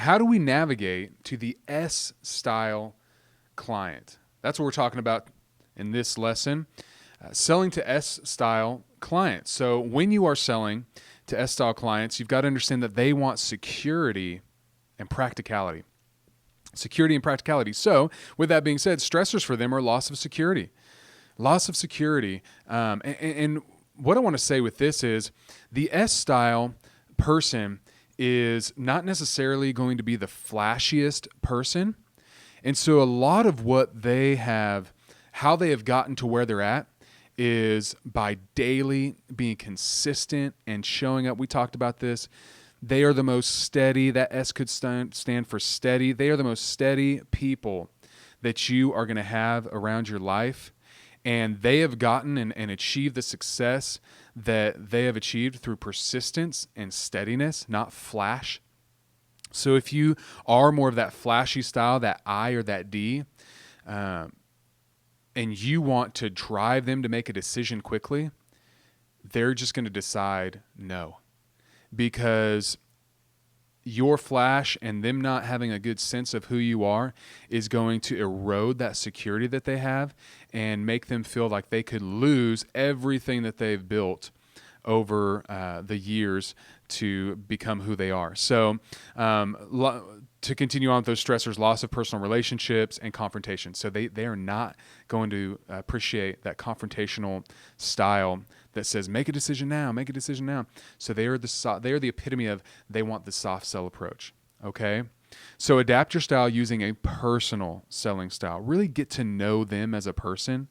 how do we navigate to the S style client? That's what we're talking about in this lesson. Selling to S style clients. So when you are selling to S style clients, you've got to understand that they want security and practicality. Security and practicality. So with that being said, stressors for them are loss of security. Loss of security. And what I want to say with this is the S style person is not necessarily going to be the flashiest person. And so a lot of what they have, how they have gotten to where they're at, is by daily being consistent and showing up. We talked about this. They are the most steady. That S could stand for steady. They are the most steady people that you are going to have around your life. And they have gotten and achieved the success that they have achieved through persistence and steadiness, not flash. So if you are more of that flashy style, that I or that D, and you want to drive them to make a decision quickly, they're just going to decide no. Because your flash and them not having a good sense of who you are is going to erode that security that they have and make them feel like they could lose everything that they've built over the years to become who they are. So to continue on with those stressors, loss of personal relationships and confrontation. So they are not going to appreciate that confrontational style that says, make a decision now, make a decision now. So they are the epitome of, they want the soft sell approach. Okay. So adapt your style using a personal selling style. Really get to know them as a person.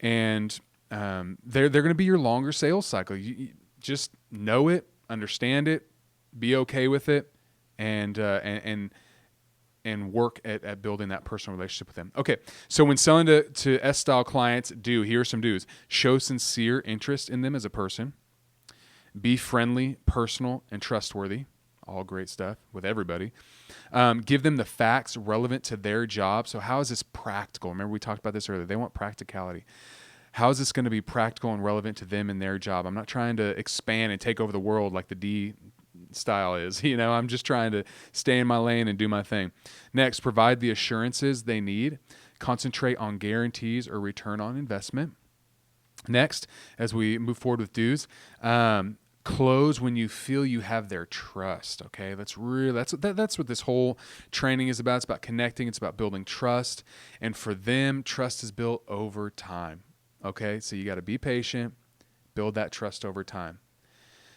And they're going to be your longer sales cycle. You just know it, understand it, be okay with it, and work at building that personal relationship with them. Okay, so when selling to S-style clients, here are some do's. Show sincere interest in them as a person. Be friendly, personal, and trustworthy. All great stuff with everybody. Give them the facts relevant to their job. So how is this practical? Remember we talked about this earlier. They want practicality. How is this going to be practical and relevant to them and their job? I'm not trying to expand and take over the world like the D style is. I'm just trying to stay in my lane and do my thing. Next, provide the assurances they need. Concentrate on guarantees or return on investment. Next, as we move forward with do's, close when you feel you have their trust. Okay, that's what this whole training is about. It's about connecting. It's about building trust. And for them, trust is built over time. Okay, so you got to be patient, build that trust over time.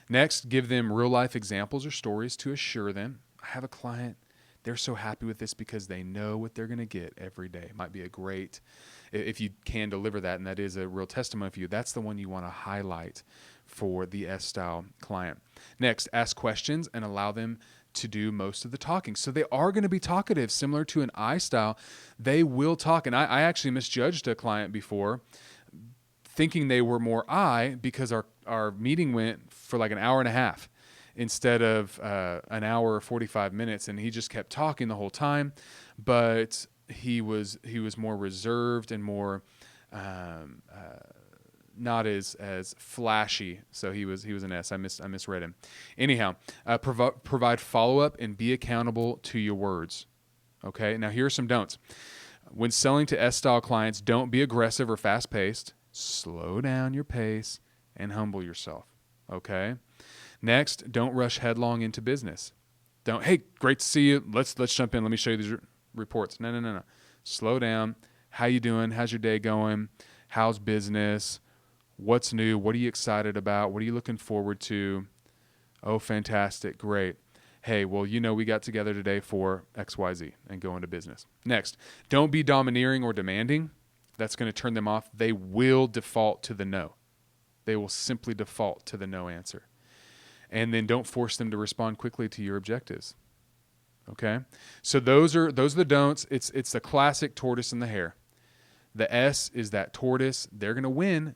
Next, give them real life examples or stories to assure them. I have a client, they're so happy with this because they know what they're going to get every day. It might be a great, if you can deliver that, and that is a real testimony for you, that's the one you want to highlight for the S-style client. Next, ask questions and allow them to do most of the talking. So they are going to be talkative, similar to an I style. They will talk. And I actually misjudged a client before, thinking they were more I, because our meeting went for like an hour and a half instead of an hour or 45 minutes. And he just kept talking the whole time, but he was more reserved and more not as flashy. So he was an S. I misread him. Anyhow, provide follow-up and be accountable to your words. Okay. Now here are some don'ts. When selling to S-style clients, don't be aggressive or fast-paced. Slow down your pace and humble yourself. Okay. Next, don't rush headlong into business. Hey, great to see you. Let's jump in. Let me show you these reports. No. Slow down. How you doing? How's your day going? How's business? What's new? What are you excited about? What are you looking forward to? Oh, fantastic. Great. Hey, well, we got together today for XYZ and go into business. Next, don't be domineering or demanding. That's going to turn them off. They will default to the no. They will simply default to the no answer. And then don't force them to respond quickly to your objectives. Okay? So those are the don'ts. It's the classic tortoise and the hare. The S is that tortoise. They're going to win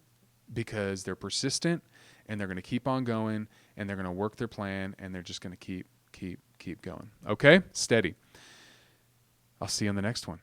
because they're persistent and they're going to keep on going and they're going to work their plan and they're just going to keep going. Okay? Steady. I'll see you on the next one.